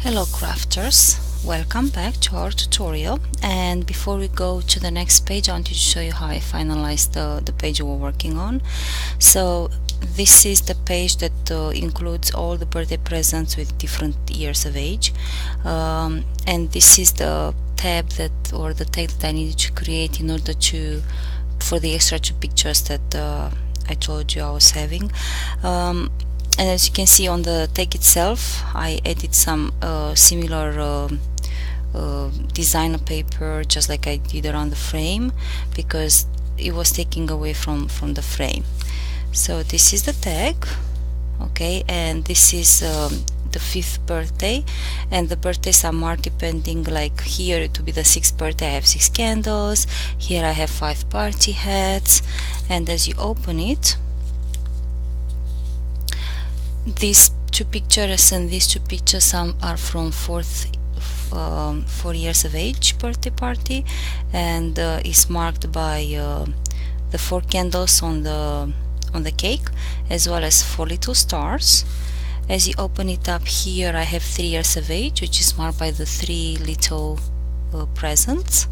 Hello crafters, welcome back to our tutorial, and before we go to the next page I wanted to show you how I finalized the page we're working on. So this is the page that includes all the birthday presents with different years of age, and this is the tab that, or the tag that I needed to create in order to, for the extra two pictures that I told you I was having. And as you can see on the tag itself, I added some similar designer paper, just like I did around the frame, because it was taking away from the frame. So this is the tag, okay, and this is the 5th birthday, and the birthdays are marked depending, like here it will be the 6th birthday, I have 6 candles, here I have 5 party hats, and as you open it, these two pictures and these two pictures are from 4 years of age birthday party, and is marked by the 4 candles on the cake, as well as 4 little stars. As you open it up, here I have 3 years of age, which is marked by the 3 little presents.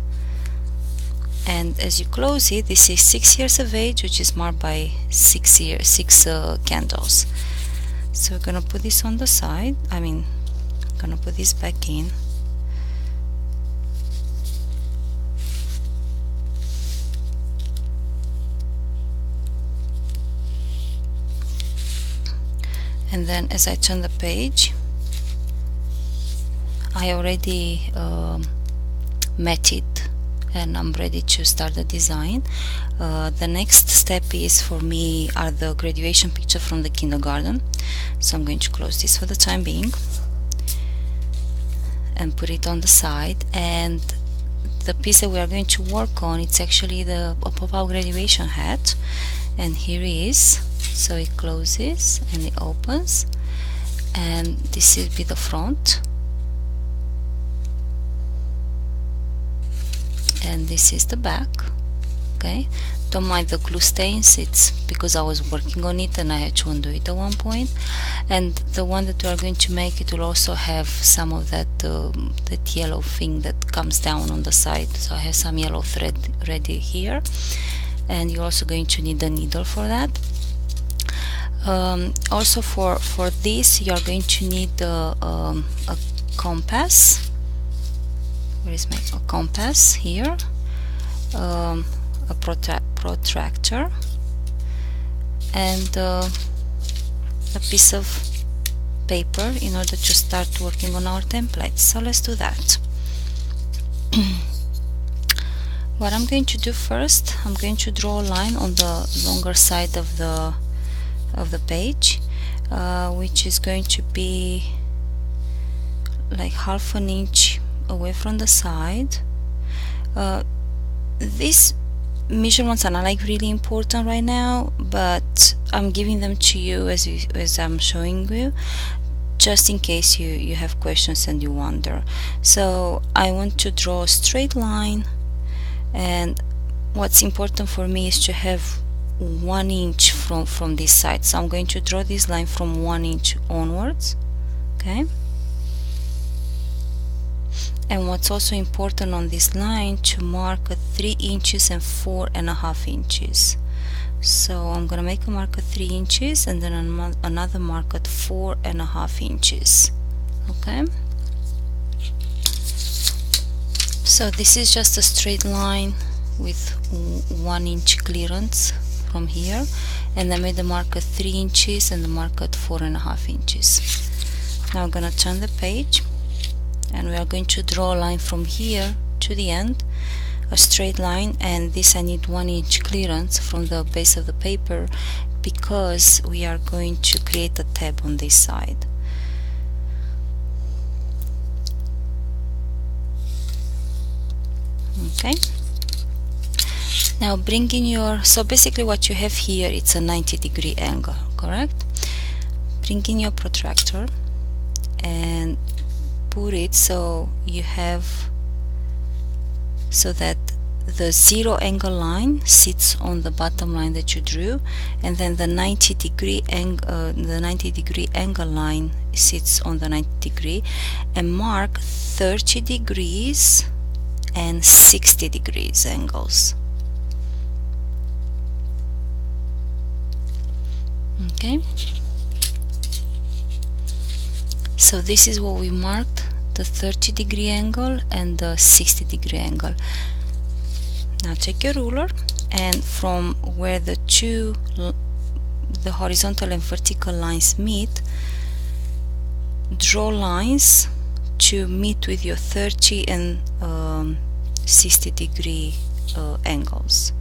And as you close it, this is 6 years of age, which is marked by 6 candles. So we're gonna put this on the side. I'm gonna put this back in. And then as I turn the page, I already met it, and I'm ready to start the design. The next step is for me are the graduation picture from the kindergarten. So I'm going to close this for the time being and put it on the side. And the piece that we are going to work on, it's actually a pop-up graduation hat, and here it is. So it closes and it opens, and this will be the front, and this is the back. Okay, don't mind the glue stains, it's because I was working on it and I had to undo it at one point. And the one that we are going to make, it will also have some of that yellow thing that comes down on the side. So I have some yellow thread ready here, and you're also going to need a needle for that. Also for this you are going to need a compass. Where is my compass? Here. A protractor, and a piece of paper in order to start working on our template. So let's do that. What I'm going to do first, I'm going to draw a line on the longer side of the page, which is going to be like ½ an inch away from the side. These measurements are not like really important right now, but I'm giving them to you as I'm showing you, just in case you have questions and you wonder. So I want to draw a straight line, and what's important for me is to have 1 inch from this side. So I'm going to draw this line from 1 inch onwards. Okay. And what's also important on this line, to mark 3 inches and 4.5 inches. So I'm gonna make a mark at 3 inches and then another mark at 4.5 inches. Okay. So this is just a straight line with 1 inch clearance from here, and I made the mark at 3 inches and the mark at 4.5 inches. Now I'm gonna turn the page, and we are going to draw a line from here to the end, a straight line, and this I need 1 inch clearance from the base of the paper because we are going to create a tab on this side. Okay. Now bring in your, so basically what you have here, it's a 90-degree angle, correct? Bring in your protractor and put it so you have, so that the 0 angle line sits on the bottom line that you drew, and then the 90-degree angle line sits on the 90 degree, and mark 30 degrees and 60 degrees angles. Okay, so this is what we marked, the 30-degree angle and the 60-degree angle. Now take your ruler, and from where the horizontal and vertical lines meet, draw lines to meet with your 30 and 60-degree angles.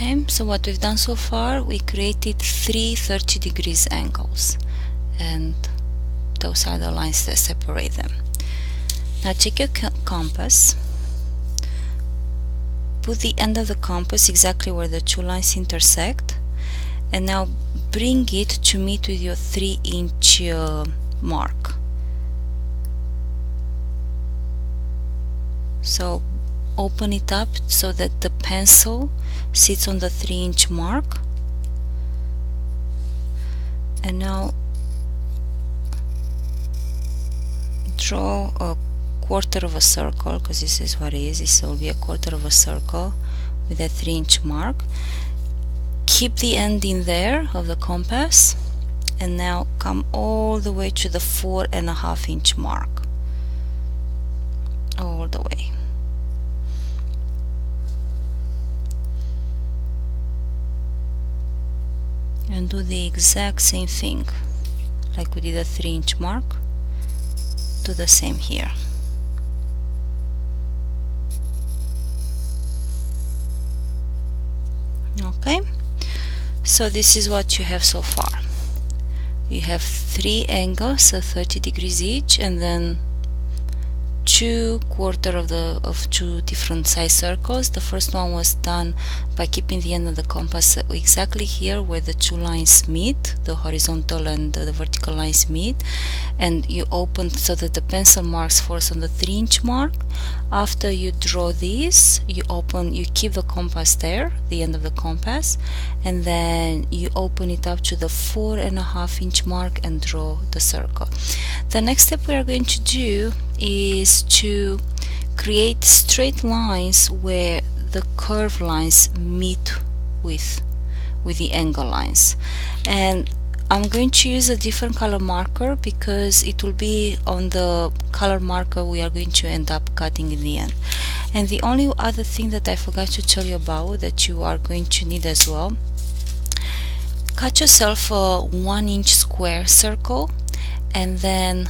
Okay, so what we've done so far, we created 3 30 degrees angles, and those are the lines that separate them. Now take your compass, put the end of the compass exactly where the 2 lines intersect, and now bring it to meet with your 3-inch mark. So open it up so that the pencil sits on the 3-inch mark, and now draw a quarter of a circle, because this is what it is. This will be a quarter of a circle with a 3-inch mark. Keep the end in there of the compass, and now come all the way to the 4.5-inch mark, all the way. And do the exact same thing like we did a 3-inch mark. Do the same here. Okay, so this is what you have so far. You have 3 angles of 30 degrees each, and then 2 different size circles. The first one was done by keeping the end of the compass exactly here where the 2 lines meet, the horizontal and the vertical lines meet, and you open so that the pencil marks force on the 3-inch mark. After you draw these, you keep the compass there, the end of the compass, and then you open it up to the 4.5-inch mark and draw the circle. The next step we are going to do is to create straight lines where the curved lines meet with the angle lines, and I'm going to use a different color marker because it will be on the color marker we are going to end up cutting in the end. And the only other thing that I forgot to tell you about that you are going to need as well, cut yourself a 1-inch square circle and then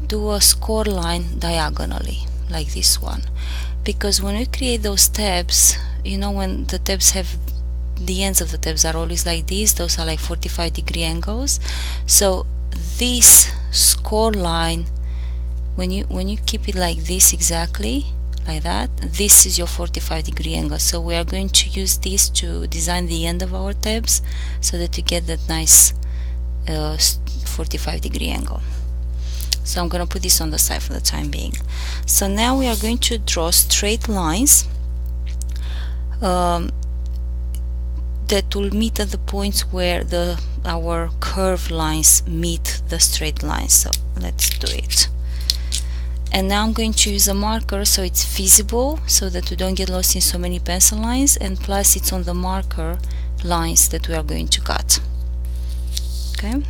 do a score line diagonally like this one, because when we create those tabs, you know, when the tabs have the ends of the tabs are always like these, those are like 45-degree angles. So this score line, when you keep it like this, exactly like that, this is your 45-degree angle. So we are going to use this to design the end of our tabs so that you get that nice 45-degree angle. So I'm going to put this on the side for the time being. So now we are going to draw straight lines that will meet at the points where our curved lines meet the straight lines. So let's do it. And now I'm going to use a marker so it's visible, so that we don't get lost in so many pencil lines, and plus it's on the marker lines that we are going to cut. Okay.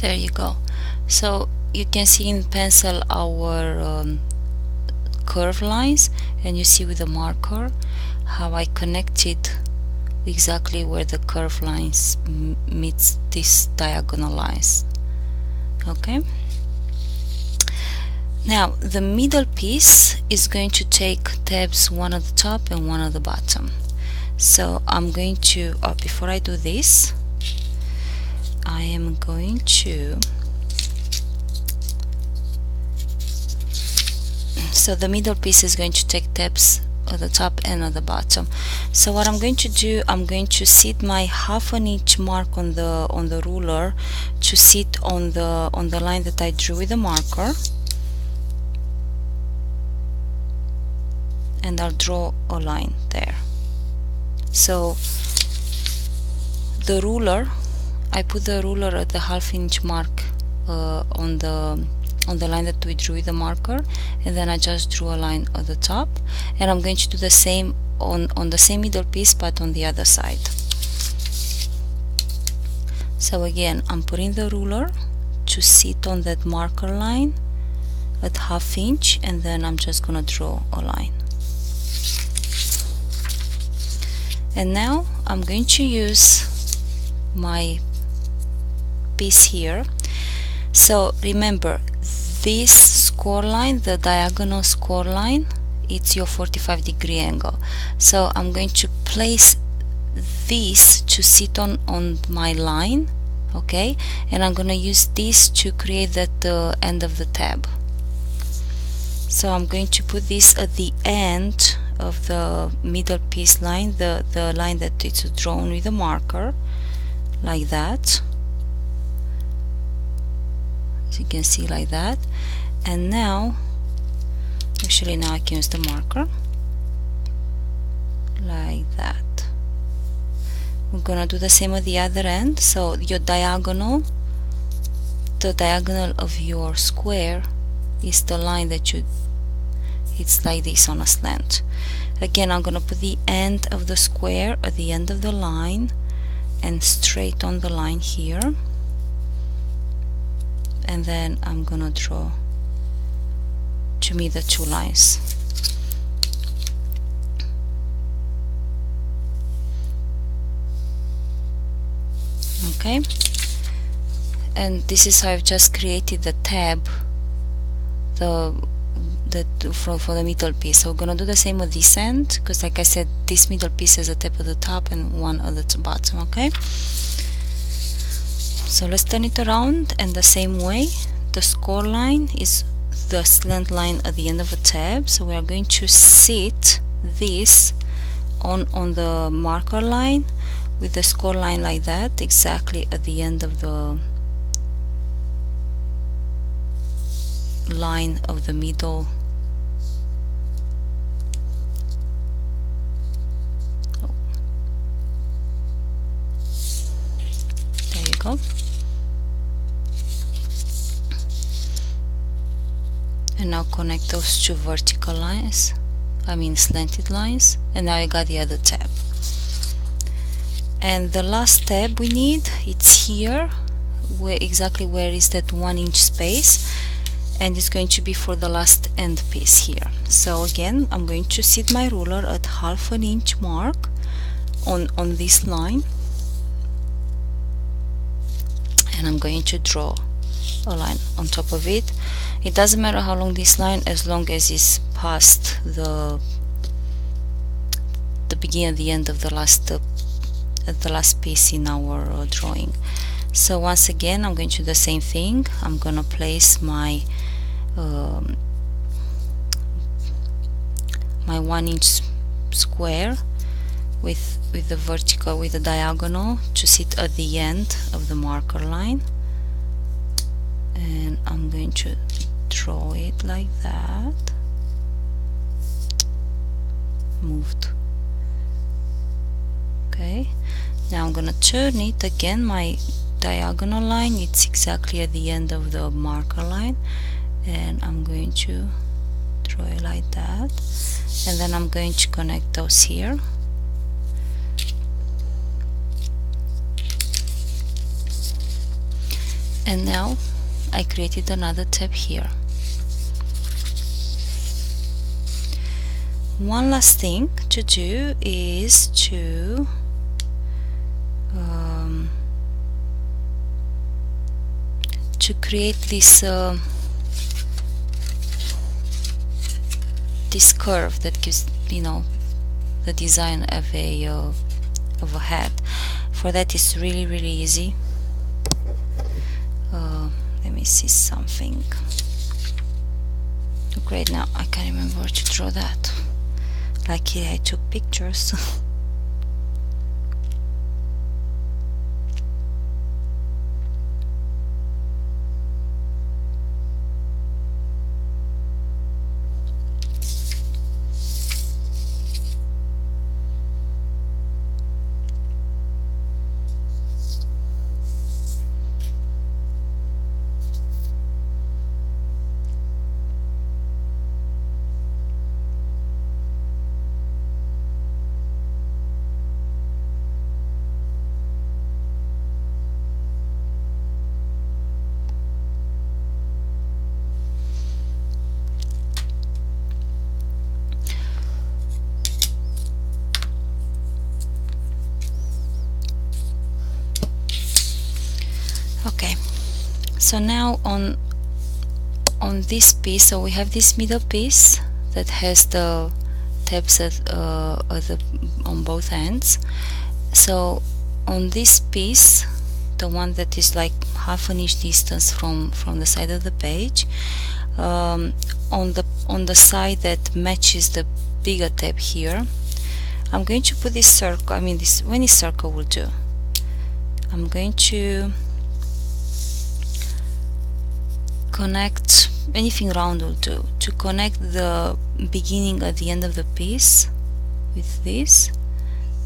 There you go. So you can see in pencil our curve lines, and you see with the marker how I connected exactly where the curve lines meets these diagonal lines. Okay, now the middle piece is going to take tabs, one at the top and one at the bottom. So I'm going to, before I do this, I am going to, so the middle piece is going to take tabs at the top and at the bottom. So what I'm going to do, I'm going to sit my 1/2 inch mark on the ruler to sit on the line that I drew with the marker, and I'll draw a line there. So the ruler, I put the ruler at the 1/2 inch mark on the line that we drew with the marker, and then I just drew a line at the top, and I'm going to do the same on the same middle piece but on the other side. So again, I'm putting the ruler to sit on that marker line at 1/2 inch, and then I'm just gonna draw a line. And now I'm going to use my piece here. So remember, this score line, the diagonal score line, it's your 45-degree angle. So I'm going to place this to sit on my line, okay, and I'm going to use this to create that end of the tab. So I'm going to put this at the end of the middle piece line, the line that it's drawn with a marker, like that. As you can see, like that. And now, actually now I can use the marker, like that. We're gonna do the same at the other end. So your diagonal, the diagonal of your square is the line that it's like this on a slant. Again, I'm gonna put the end of the square at the end of the line and straight on the line here, and then I'm gonna draw to meet the two lines. Okay, and this is how I've just created the tab for the middle piece. So we're gonna do the same with this end, because like I said, this middle piece has a tab at the top and one at the bottom. Okay, so let's turn it around, and the same way, the score line is the slant line at the end of a tab. So we are going to sit this on the marker line with the score line like that, exactly at the end of the line of the middle. There you go. And now connect those two vertical lines, slanted lines, and now I got the other tab. And the last tab we need, it's here, exactly where is that 1 inch space, and it's going to be for the last end piece here. So again, I'm going to sit my ruler at 1/2 inch mark on this line, and I'm going to draw a line on top of it. It doesn't matter how long this line, as long as it's past the beginning and the end of the last piece in our drawing. So once again, I'm going to do the same thing. I'm gonna place my my 1 inch square with the vertical, with the diagonal, to sit at the end of the marker line, and I'm going to draw it like that, moved. Okay, now I'm gonna turn it again. My diagonal line, it's exactly at the end of the marker line, and I'm going to draw it like that, and then I'm going to connect those here. And now I created another tab here. One last thing to do is to create this this curve that gives, you know, the design of a head. For that, it's really easy. Let me see something. Great, now I can't remember where to draw that. Luckily I took pictures. Okay, so now on this piece, so we have this middle piece that has the tabs on both ends. So on this piece, the one that is like half an inch distance from the side of the page, on the side that matches the bigger tab here, I'm going to put this circle. I mean, this any circle will do. I'm going to connect, anything round will do, to connect the beginning at the end of the piece with this,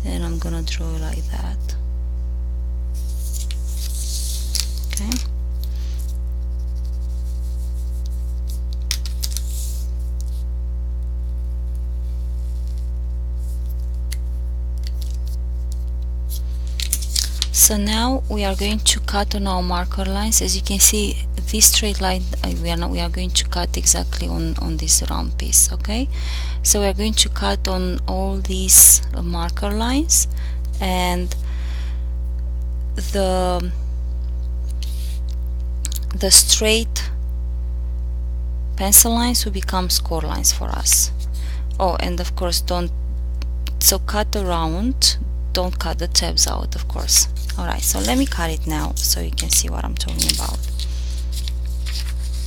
and I'm gonna draw like that. Okay. So now we are going to cut on our marker lines. As you can see, this straight line we are going to cut exactly on this round piece. Okay, so we are going to cut on all these marker lines, and the straight pencil lines will become score lines for us. Oh, and of course cut around, don't cut the tabs out, of course. Alright, so let me cut it now so you can see what I'm talking about.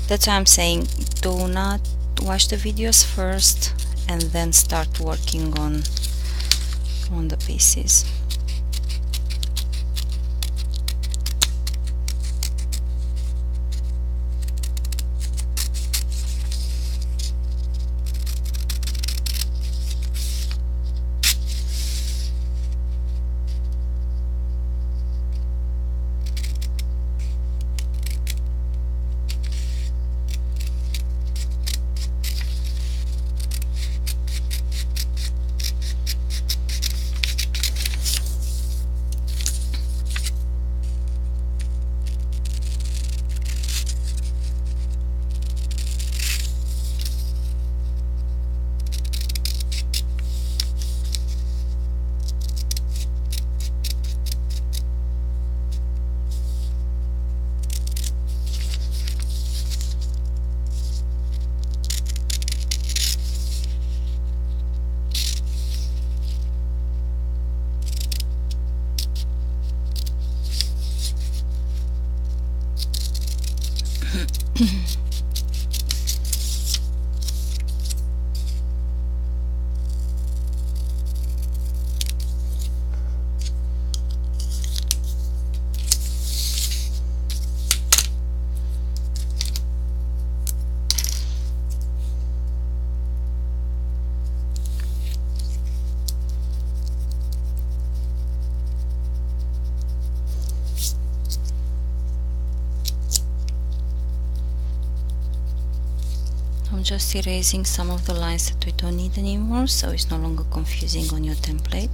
That's why I'm saying do not watch the videos first and then start working on the pieces. I'm just erasing some of the lines that we don't need anymore, so it's no longer confusing on your template.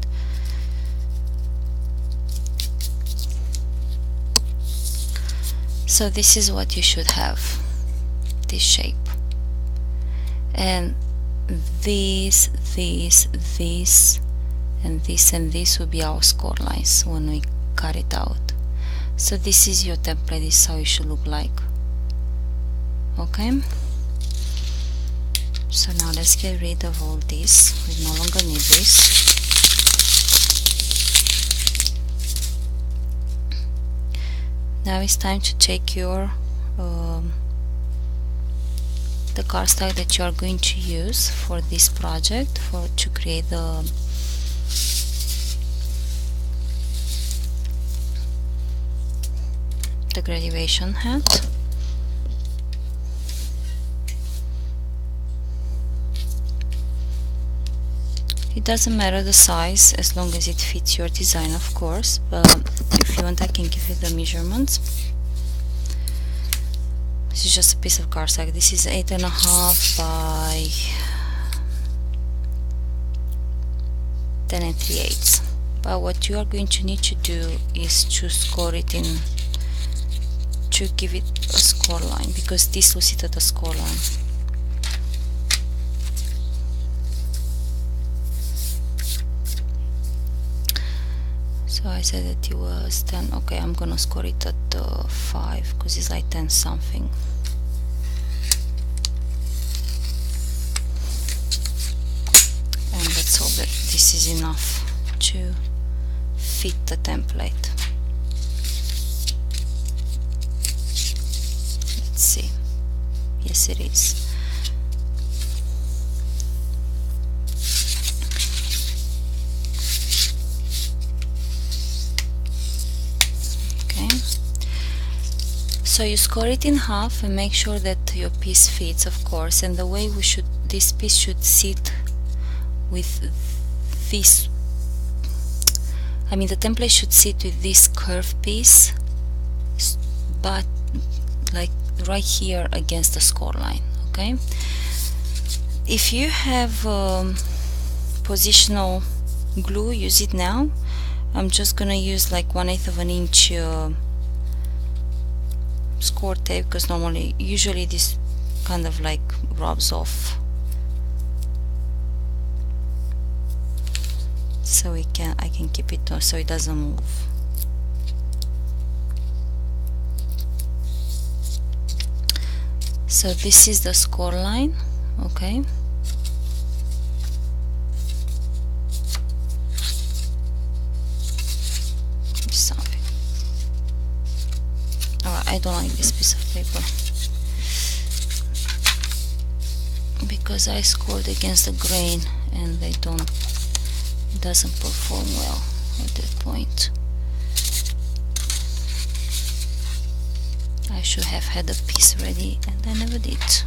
So this is what you should have, this shape. And this, and this will be our score lines when we cut it out. So this is your template, this is how it should look like. Okay, so now let's get rid of all this. We no longer need this. Now it's time to take your the cardstock that you are going to use for this project to create the graduation hat. It doesn't matter the size as long as it fits your design, of course, but if you want I can give you the measurements. This is just a piece of cardstock. This is 8.5 by 10 3/8. But what you are going to need to do is to score it in, to give it a score line, because this will sit at the score line. So I said that it was 10. Okay, I'm gonna score it at 5 because it's like 10 something. And let's hope that this is enough to fit the template. Let's see. Yes, it is. So you score it in half and make sure that your piece fits, of course, and the way this piece should sit with this, I mean the template should sit with this curved piece, but like right here against the score line. Okay, if you have positional glue, use it now. I'm just gonna use like 1/8 of an inch score tape, because usually this kind of like rubs off, so I can keep it so it doesn't move. So this is the score line. Okay, something. I don't like this piece of paper because I scored against the grain and it doesn't perform well at that point. I should have had a piece ready and I never did.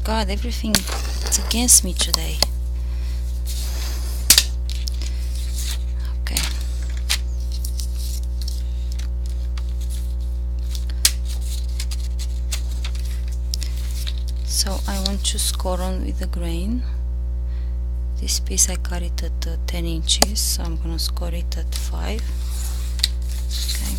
God, everything is against me today. Okay. So I want to score on with the grain. This piece I cut it at 10 inches, so I'm gonna score it at 5. Okay.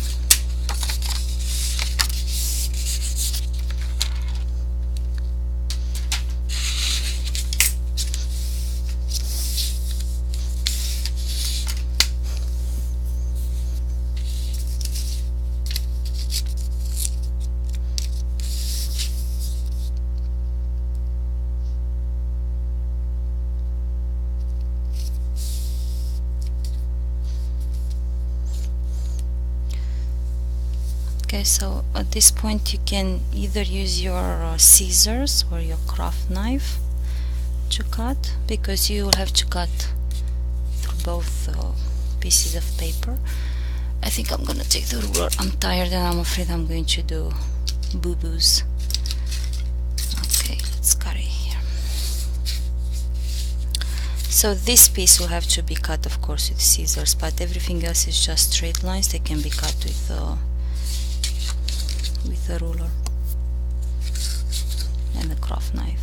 Okay, so at this point you can either use your scissors or your craft knife to cut, because you will have to cut through both pieces of paper. I think I'm gonna take the ruler. I'm tired and I'm afraid I'm going to do boo-boos. Okay, let's cut it here. So this piece will have to be cut, of course, with scissors, but everything else is just straight lines. They can be cut with a ruler and a craft knife.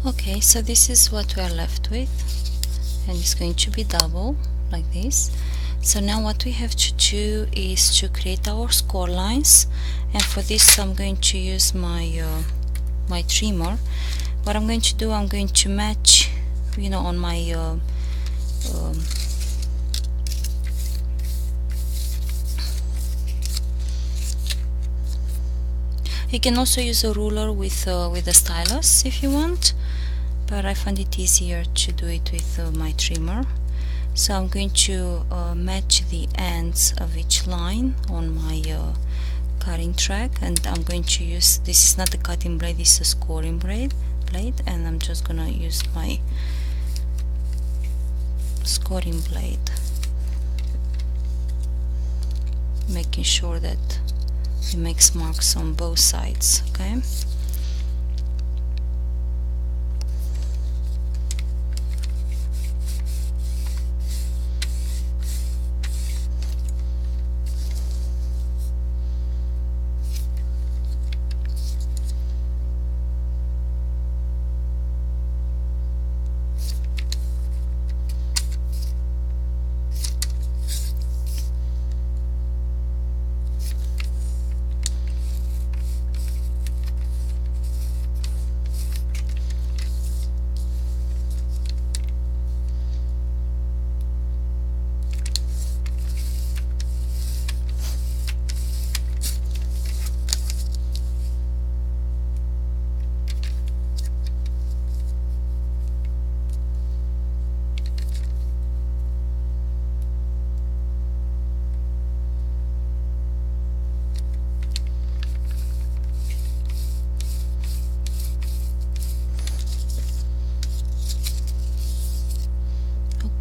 Okay, so this is what we are left with, and it's going to be double like this. So now what we have to do is to create our score lines, and for this I'm going to use my my trimmer. What I'm going to do, I'm going to match, you know, on my you can also use a ruler with a stylus if you want, but I find it easier to do it with my trimmer. So I'm going to match the ends of each line on my cutting track, and I'm going to use, this is not a cutting blade, this is a scoring blade, and I'm just gonna use my scoring blade, making sure that it makes marks on both sides. Okay.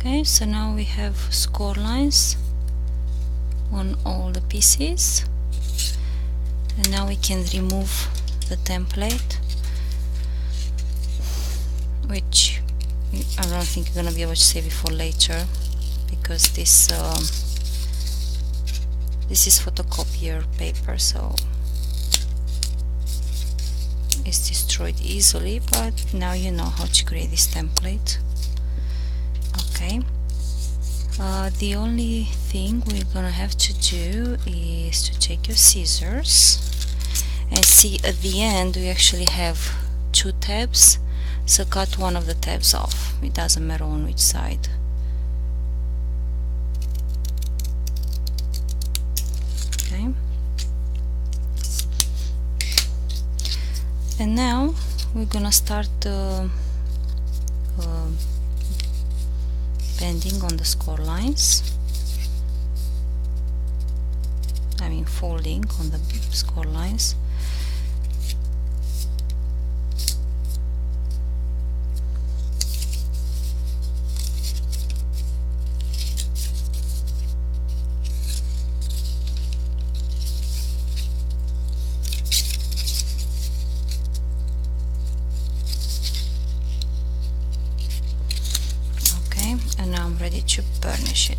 Okay, so now we have score lines on all the pieces, and now we can remove the template, which I don't think you're gonna be able to save it for later, because this is photocopier paper, so it's destroyed easily, but now you know how to create this template. Okay, the only thing we're gonna have to do is to take your scissors and see at the end we actually have 2 tabs, so cut one of the tabs off, it doesn't matter on which side. Okay, and now we're gonna start bending on the score lines, I mean folding on the score lines. And now I'm ready to burnish it.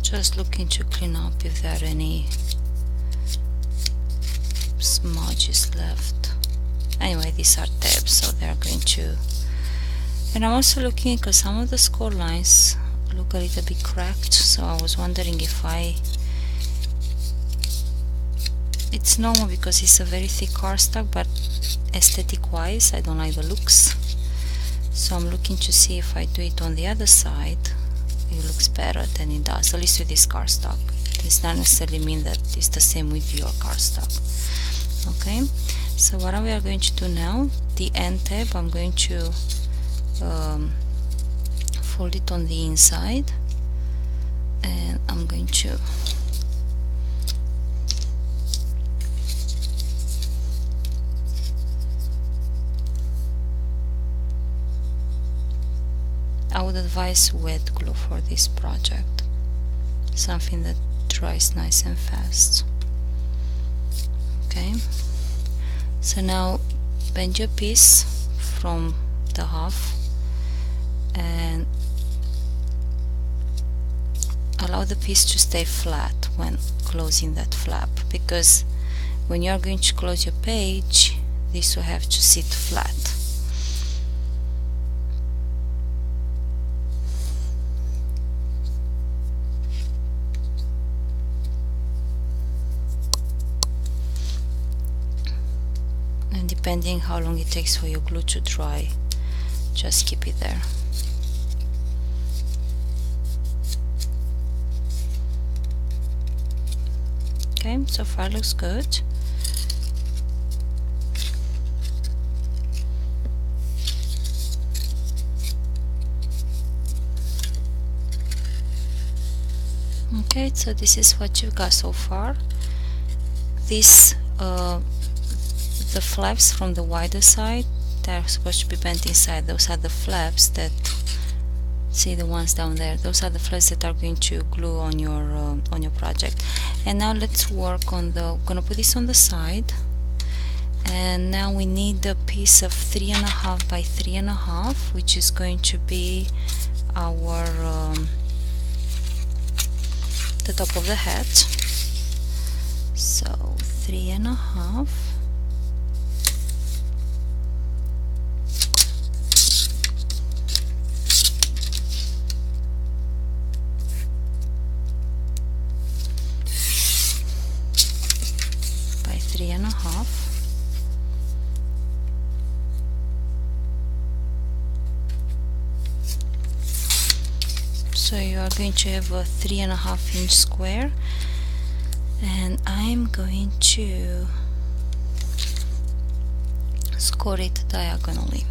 Just looking to clean up if there are any smudges left. Anyway, these are tabs, so they're going to. And I'm also looking because some of the score lines look a little bit cracked, so I was wondering if it's normal because it's a very thick cardstock, but aesthetic wise I don't like the looks, so I'm looking to see if I do it on the other side it looks better than it does, at least with this cardstock. This doesn't necessarily mean that it's the same with your cardstock. Okay, so what we are going to do now, the end tab, I'm going to fold it on the inside, and I'm going to I would advise wet glue for this project. something that dries nice and fast. Okay, so now bend your piece from the half and allow the piece to stay flat when closing that flap, because when you are going to close your page, this will have to sit flat. And depending how long it takes for your glue to dry, just keep it there. Okay, so far looks good. Okay, so this is what you've got so far. This the flaps from the wider side, they're supposed to be bent inside. Those are the flaps that, see the ones down there, those are the flaps that are going to glue on your project. And now let's work on the, I'm gonna put this on the side, and now we need a piece of 3.5 by 3.5, which is going to be our the top of the hat. So 3.5 by 3.5. So you are going to have a 3.5 inch square, and I'm going to score it diagonally.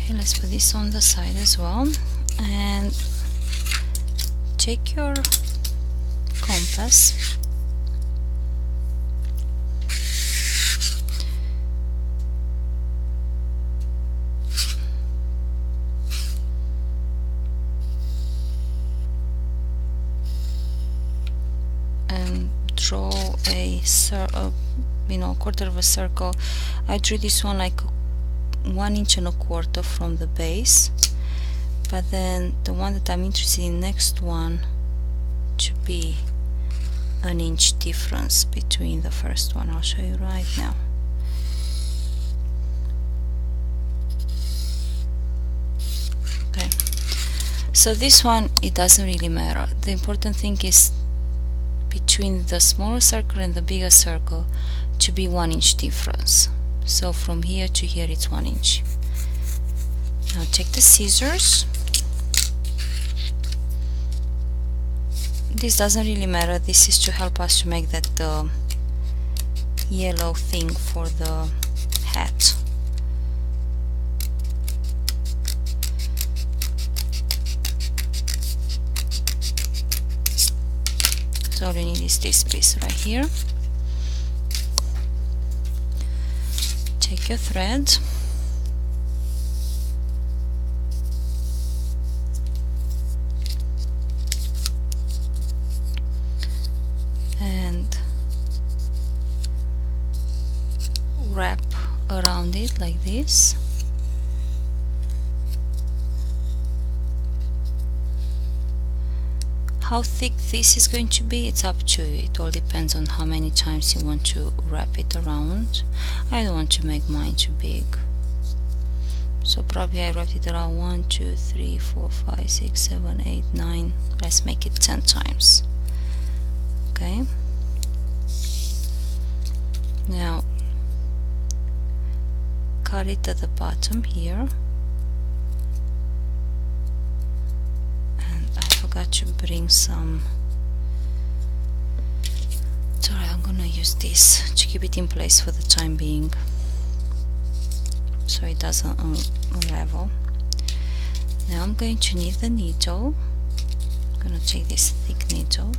Let's put this on the side as well, and take your compass and draw a quarter of a circle. I drew this one like 1.25 inches from the base, but then the one that I'm interested in, next one, to be an inch difference between the first one. I'll show you right now. Okay, so this one, it doesn't really matter. The important thing is between the smaller circle and the bigger circle to be 1 inch difference. So from here to here it's 1 inch. Now take the scissors. This doesn't really matter. This is to help us to make that yellow thing for the hat. So all you need is this piece right here. Take your thread, and wrap around it like this. How thick this is going to be, it's up to you. It all depends on how many times you want to wrap it around. I don't want to make mine too big, so probably I wrapped it around 1, 2, 3, 4, 5, 6, 7, 8, 9. Let's make it 10 times. Okay, now cut it at the bottom here, and I forgot to bring some. Sorry, I'm gonna use this to keep it in place for the time being so it doesn't unravel. Now I'm going to need the needle. I'm gonna take this thick needle.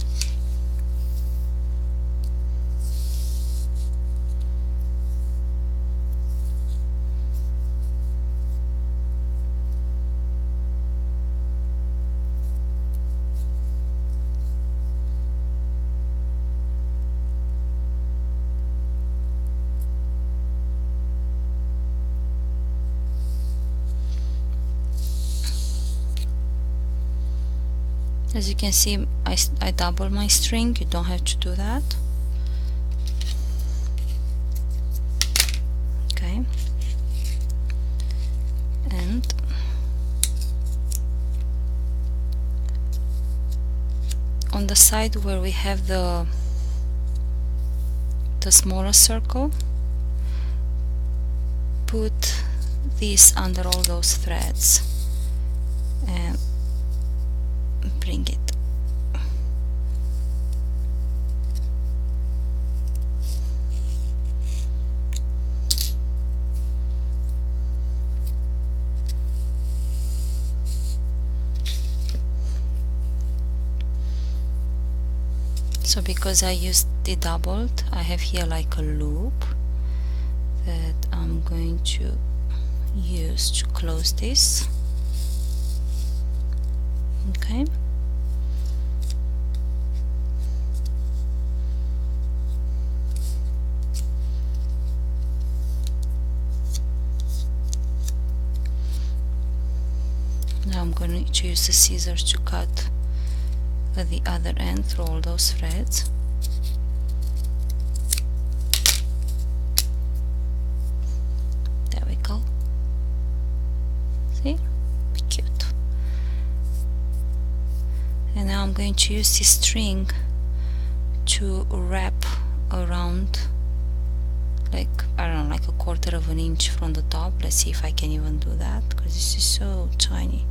As you can see, I double my string. You don't have to do that. Okay. And on the side where we have the smaller circle, put this under all those threads and bring it. So because I used the doubled, I have here like a loop that I'm going to use to close this. Okay. Now I'm going to use the scissors to cut at the other end through all those threads. There we go. See? Cute. And now I'm going to use this string to wrap around, like, I don't know, like a quarter of an inch from the top. Let's see if I can even do that, because this is so tiny.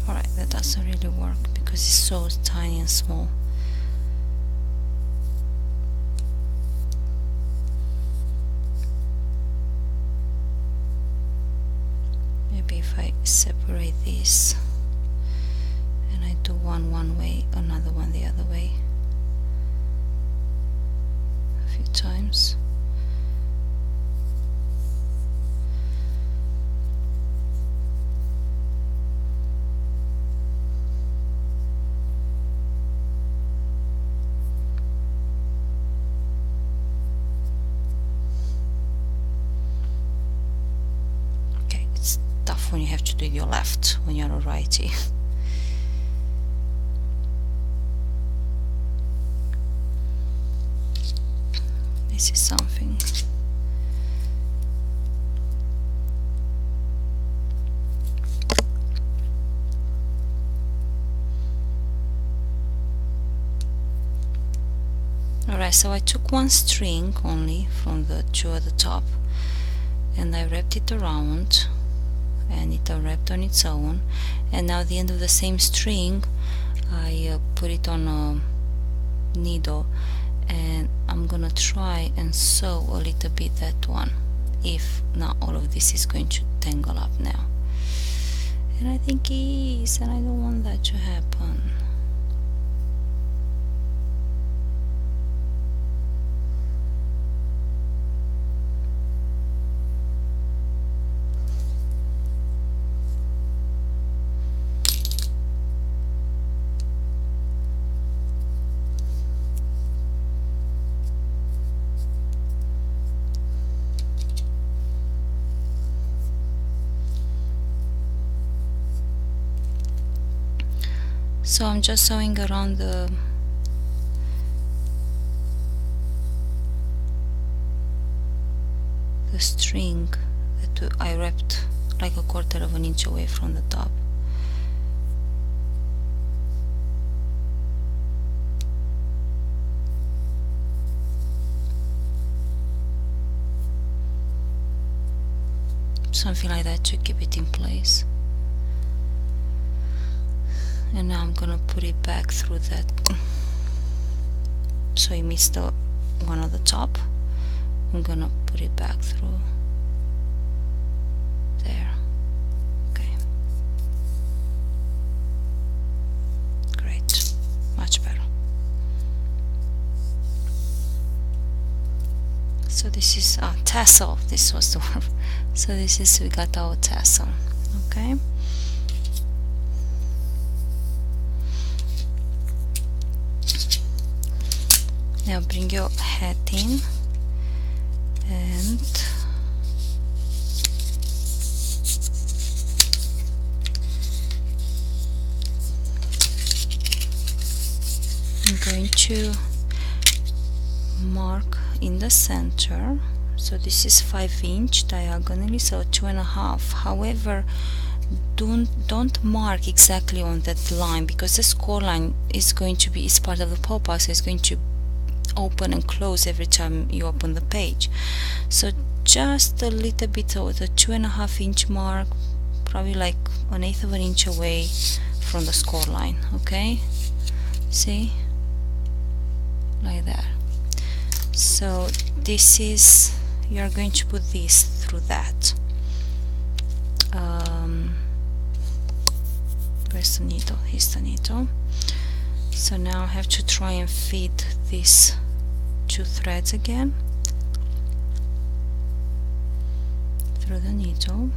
Alright, that doesn't really work because it's so tiny and small. Maybe if I separate this and I do one way, another one the other way a few times. When you have to do your left when you're a righty. This is something. Alright, so I took one string only from the two at the top and I wrapped it around, and it unwrapped on its own, and now at the end of the same string I put it on a needle, and I'm gonna try and sew a little bit that one, if not all of this is going to tangle up now, and I think it is, and I don't want that to happen. So I'm just sewing around the string that I wrapped like a quarter of an inch away from the top. Something like that to keep it in place. And now I'm gonna put it back through that so it meets the one on the top. I'm gonna put it back through there. Okay, great, much better. So this is tassel, this was the word. So this is, we got our tassel. Okay, now bring your hat in and I'm going to mark in the center. So this is 5" diagonally, so 2.5. However, don't mark exactly on that line, because the score line is going to be, is part of the pop-up, so it's going to open and close every time you open the page. So just a little bit of the 2.5" mark, probably like 1/8 of an inch away from the score line. Okay, see, like that. So this is, you are going to put this through that. Where's the needle? Here's the needle. So now I have to try and feed these 2 threads again through the needle.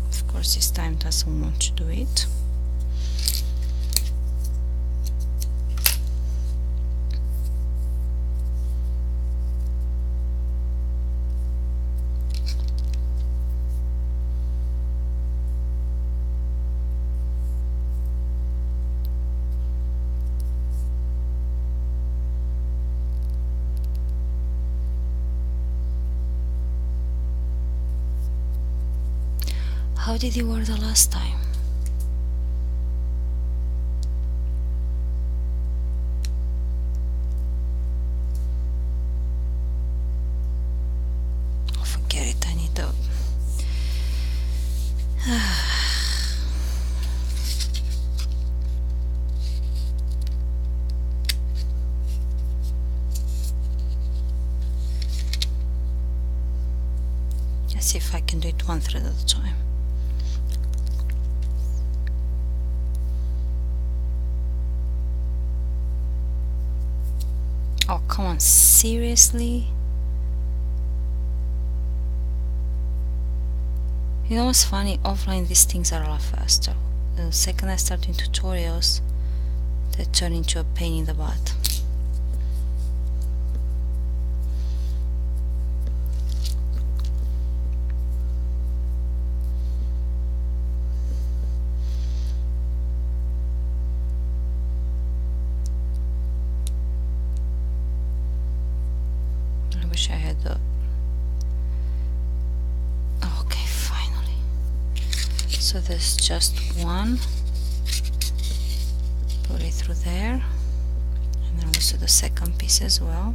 Of course, this time doesn't want to do it. How did it work the last time? Oh, forget it, I need to... Let's see if I can do it 1 thread at a time. Oh, come on, seriously? You know what's funny? Offline these things are a lot faster. The second I start doing tutorials, they turn into a pain in the butt. I wish I had the... Okay, finally. So there's just one. Put it through there. And then also the second piece as well.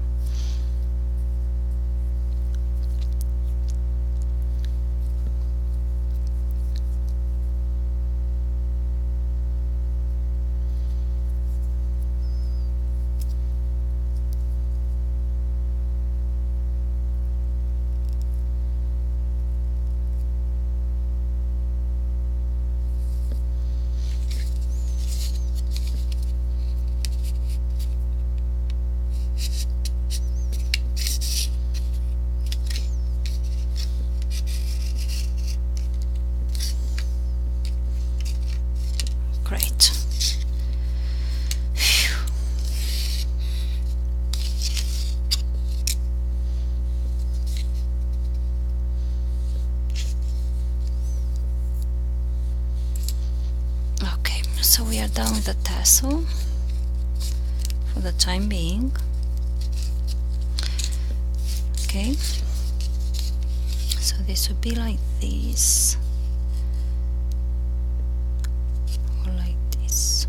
So we are done with the tassel for the time being. Okay, so this would be like this, or like this.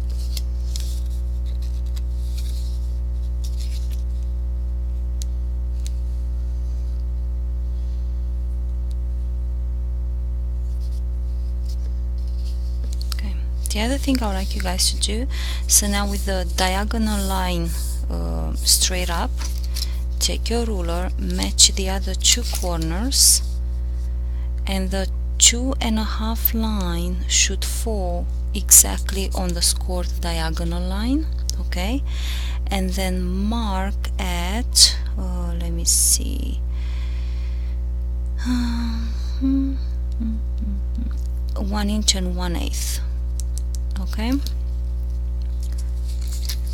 Okay, the other thing I would like you guys to do, so now with the diagonal line straight up, take your ruler, match the other two corners, and the 2.5 line should fall exactly on the scored diagonal line. Okay, and then mark at let me see, 1 inch and 1/8. Okay,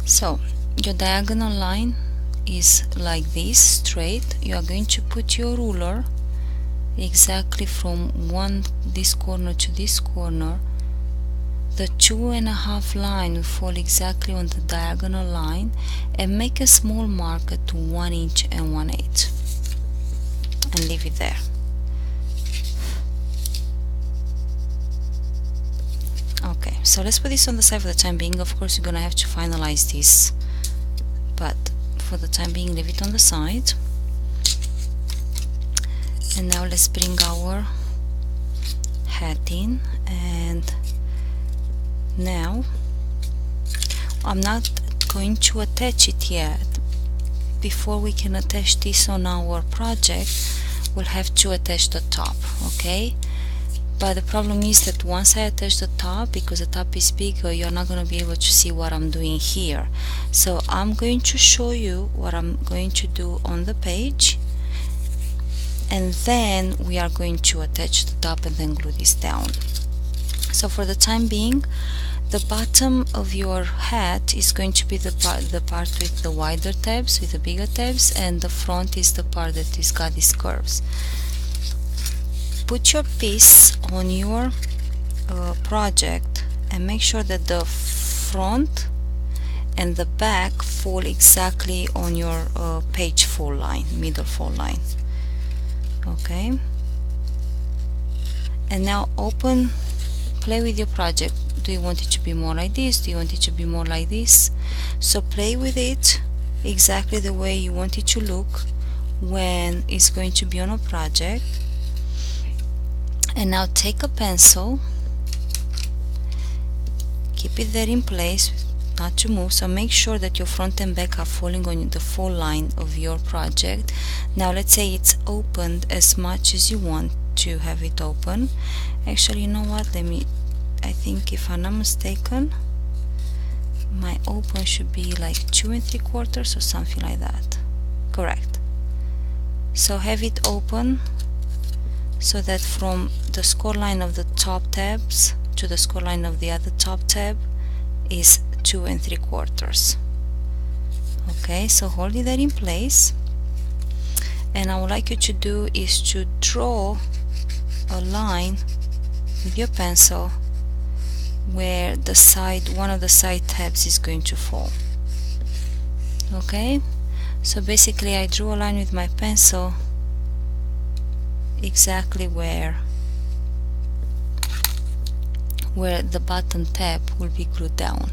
so your diagonal line is like this, straight. You are going to put your ruler exactly from this corner to this corner. The 2.5 line will fall exactly on the diagonal line, and make a small mark at 1 inch and 1/8 and leave it there. Okay, so let's put this on the side for the time being. Of course you're gonna have to finalize this, but for the time being leave it on the side. And now let's bring our hat in, and now I'm not going to attach it yet. Before we can attach this on our project, we'll have to attach the top. Okay, but the problem is that once I attach the top, because the top is bigger, you're not going to be able to see what I'm doing here. So I'm going to show you what I'm going to do on the page, and then we are going to attach the top and then glue this down. So for the time being, the bottom of your hat is going to be the part with the wider tabs, with the bigger tabs, and the front is the part that has got these curves. Put your piece on your project and make sure that the front and the back fall exactly on your page fold line, middle fold line. Okay, and now play with your project. Do you want it to be more like this? Do you want it to be more like this? So play with it exactly the way you want it to look when it's going to be on a project. And now take a pencil, keep it there in place, not to move. So make sure that your front and back are falling on the fold line of your project. Now let's say it's opened as much as you want to have it open. Actually, you know what, I think if I'm not mistaken, my open should be like 2 3/4 or something like that. Correct. So have it open so that from the score line of the top tabs to the score line of the other top tab is 2 3/4. Okay, so hold it there in place, and I would like you to do is to draw a line with your pencil where one of the side tabs is going to fall. Okay, so basically I drew a line with my pencil exactly where the bottom tab will be glued down,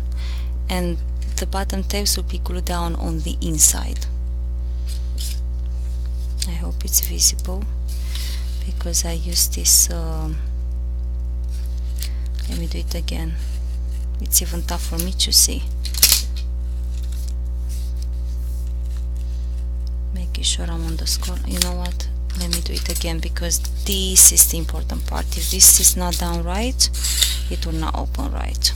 and the bottom tabs will be glued down on the inside. I hope it's visible because I used this let me do it again. It's even tough for me to see. Making sure I'm on the score. You know what? Let me do it again, because this is the important part. If this is not done right, it will not open right.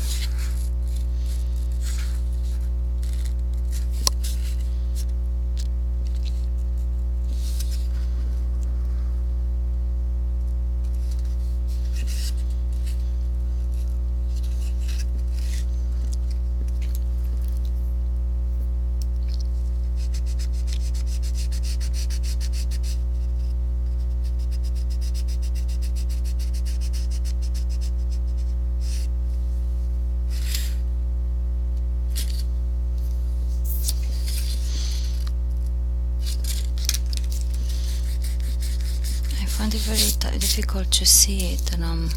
find it very difficult to see it, and I'm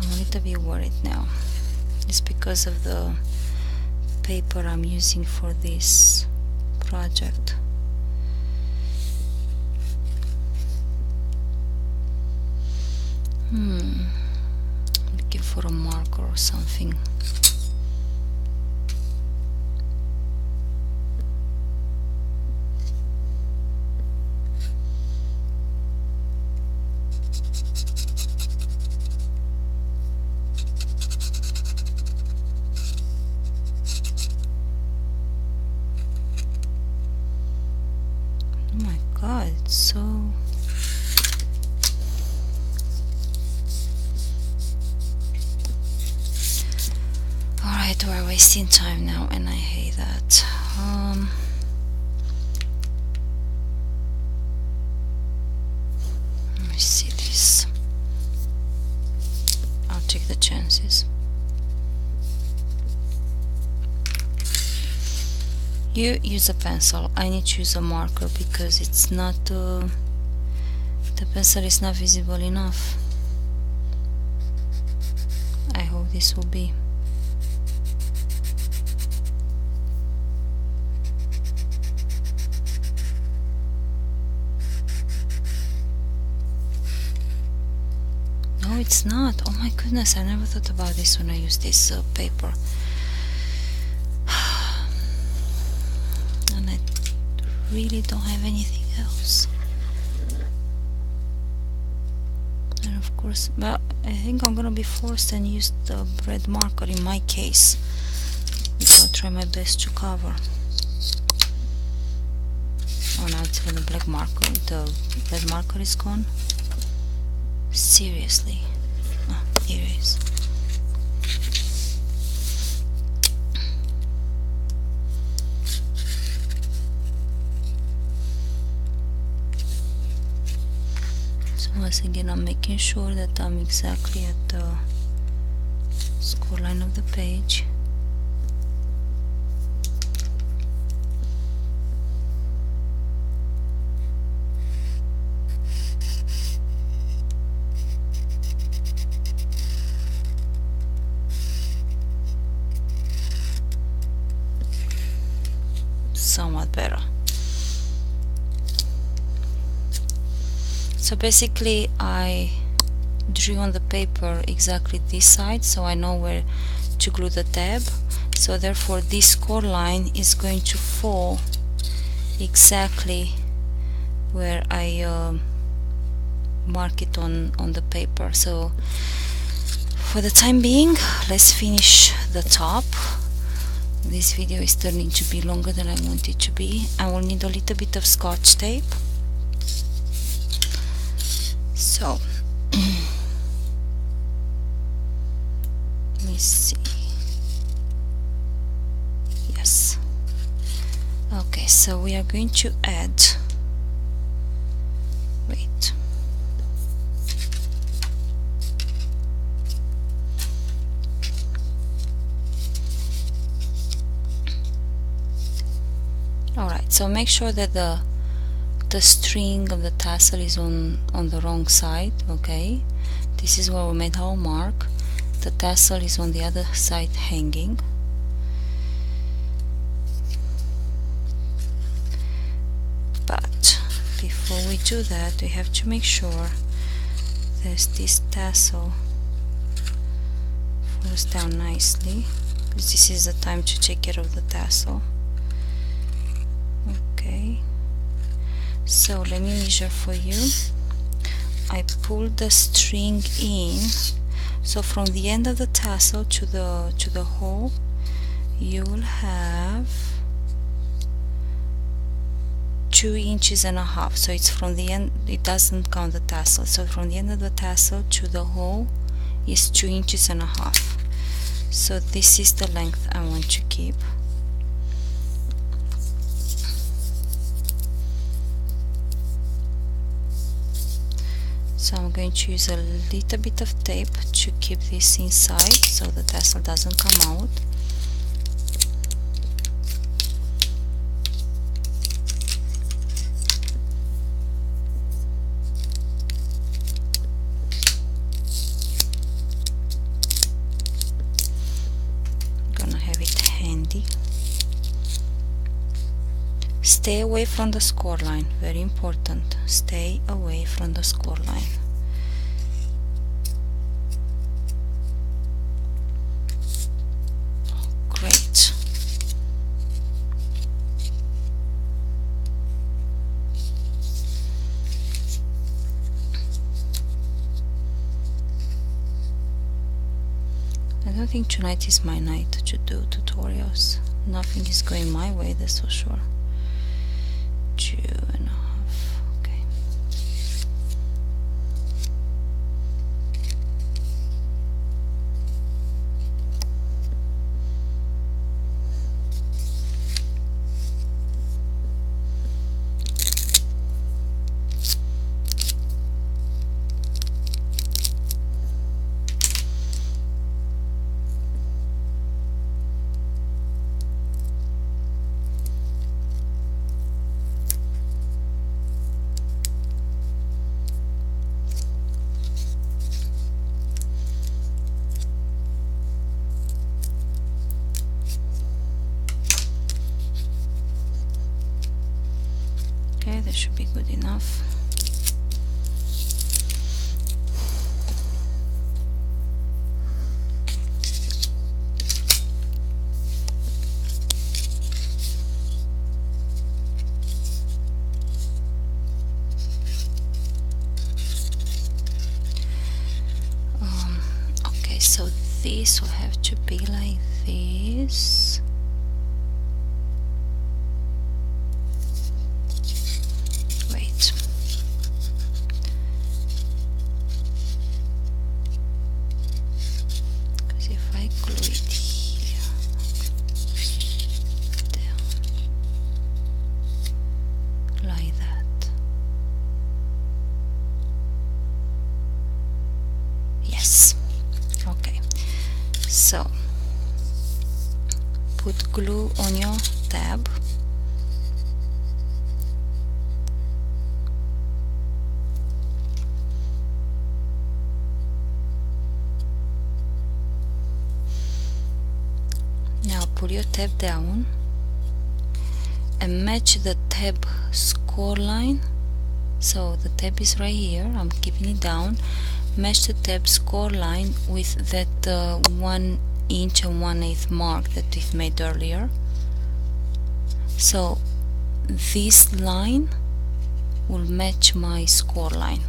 a little bit worried now. It's because of the paper I'm using for this project. Looking for a marker or something. Oh my god, it's so... Alright, we're wasting time now, and I hate that. Let me see this. I'll take the chances. You use a pencil. I need to use a marker because it's not the pencil is not visible enough. I hope this will be. No, it's not. Oh my goodness, I never thought about this when I used this paper. And I really don't have anything else. And of course, but I think I'm gonna be forced and use the red marker in my case, which I'll try my best to cover. Oh, now it's even the black marker. The red marker is gone. Seriously. Oh, here it is. So once again, I'm making sure that I'm exactly at the score line of the page. Somewhat better. So basically I drew on the paper exactly this side, so I know where to glue the tab. So therefore this score line is going to fall exactly where I mark it on the paper. So for the time being, let's finish the top. This video is turning to be longer than I want it to be. I will need a little bit of Scotch tape. So let me see. Yes. Okay, so we are going to add, wait. Alright, so make sure that the string of the tassel is on the wrong side. Okay, this is where we made our mark. The tassel is on the other side hanging. But before we do that, we have to make sure there's this tassel falls down nicely, because this is the time to take care of the tassel. Okay, so let me measure for you. I pull the string in, so from the end of the tassel to the hole you will have 2.5 inches. So it's from the end, it doesn't count the tassel, so from the end of the tassel to the hole is 2.5 inches. So this is the length I want to keep. So I'm going to use a little bit of tape to keep this inside so the tassel doesn't come out. stay away from the score line, very important, stay away from the score line. Great. I don't think tonight is my night to do tutorials. Nothing is going my way, that's for sure. 2.5, okay. Okay, that should be good enough. Okay, so this will have to be like this. Wait. Because if I glue it here, down, like that. Yes. Okay. So put glue on your tab. Now pull your tab down and match the tab score line. So the tab is right here, I'm keeping it down. Match the tab score line with that 1 inch and 1/8 mark that we've made earlier. So this line will match my score line.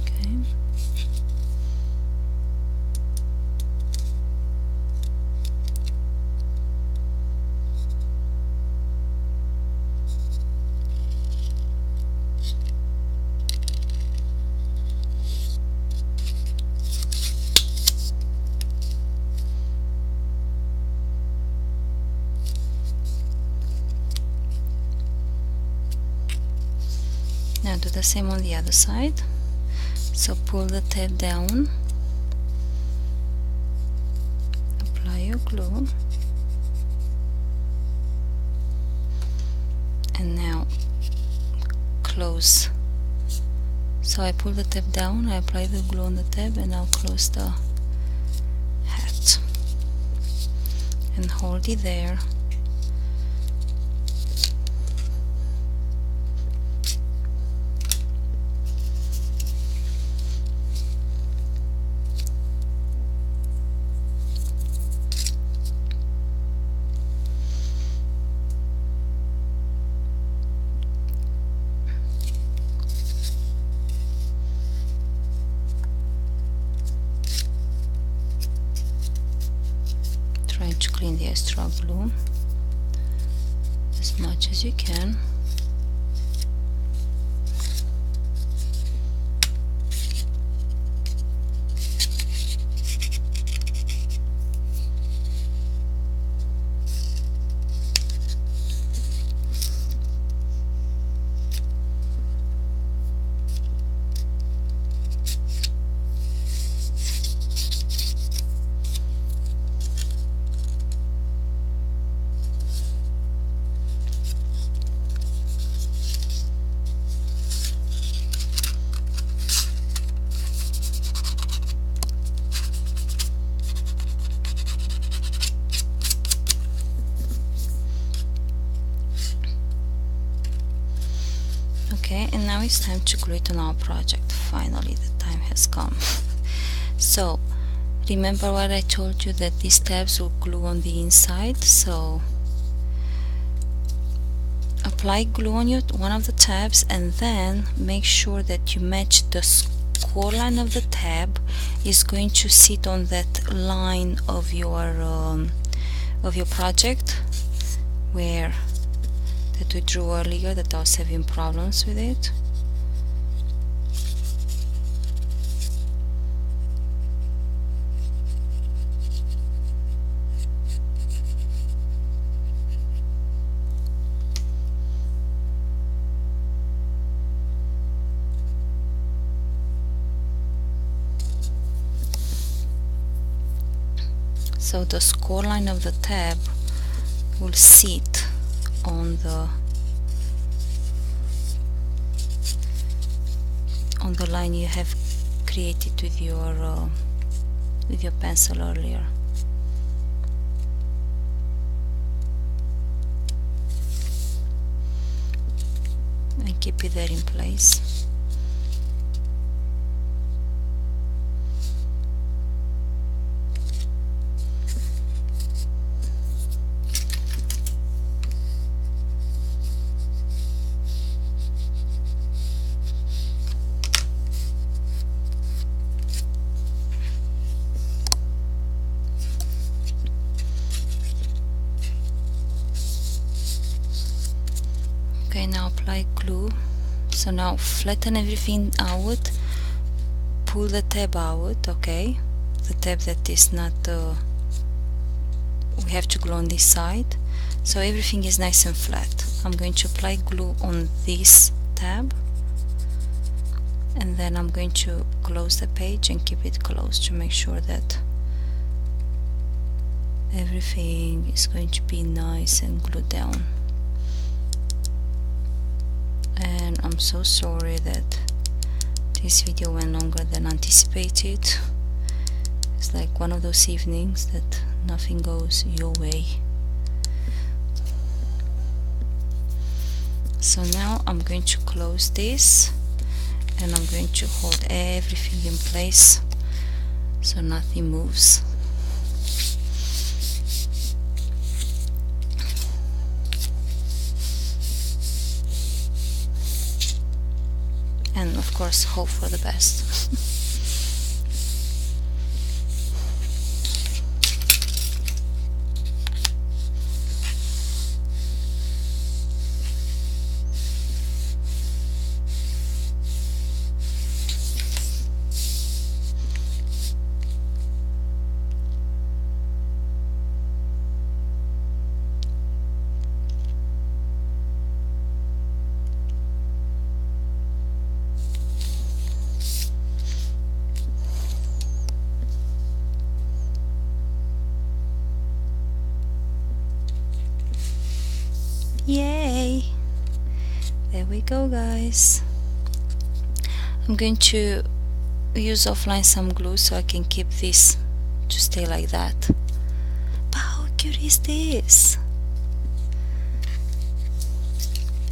Okay. Now do the same on the other side. So pull the tab down, apply your glue, and now close. So I pull the tab down, I apply the glue on the tab, and I'll close the hat and hold it there. Try to clean the extra glue as much as you can. Okay, and now it's time to glue it on our project. Finally the time has come. So remember what I told you, that these tabs will glue on the inside. So apply glue on one of the tabs, and then make sure that you match the core line of the tab is going to sit on that line of your project where that we drew earlier, that I was having problems with it. So the score line of the tab will sit on the line you have created with your pencil earlier. And keep it there in place. Okay, now apply glue. So now flatten everything out, pull the tab out, okay, the tab that is not we have to glue on this side, so everything is nice and flat. I'm going to apply glue on this tab, and then I'm going to close the page and keep it closed to make sure that everything is going to be nice and glued down. And I'm so sorry that this video went longer than anticipated. It's like one of those evenings that nothing goes your way. So now I'm going to close this, and I'm going to hold everything in place so nothing moves. And of course hope for the best. Yay! There we go, guys. I'm going to use offline some glue so I can keep this to stay like that. But how cute is this?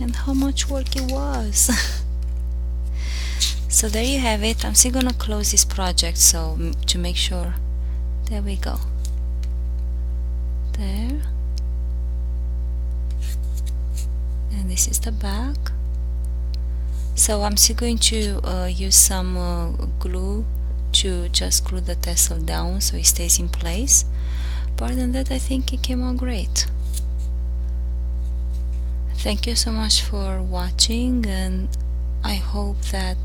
And how much work it was. So there you have it. I'm still gonna close this project so to make sure. There we go. There. And this is the back. So I'm still going to use some glue to just glue the tassel down so it stays in place. But other than that, I think it came out great. Thank you so much for watching, and I hope that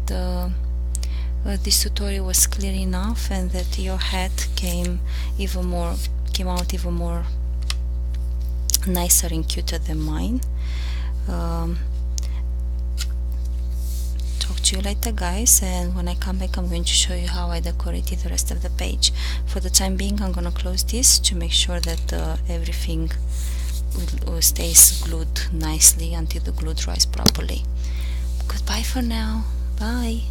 this tutorial was clear enough and that your hat came out even more nicer and cuter than mine. Talk to you later, guys, and when I come back I'm going to show you how I decorated the rest of the page. For the time being, I'm gonna close this to make sure that everything stays glued nicely until the glue dries properly. Goodbye for now. Bye.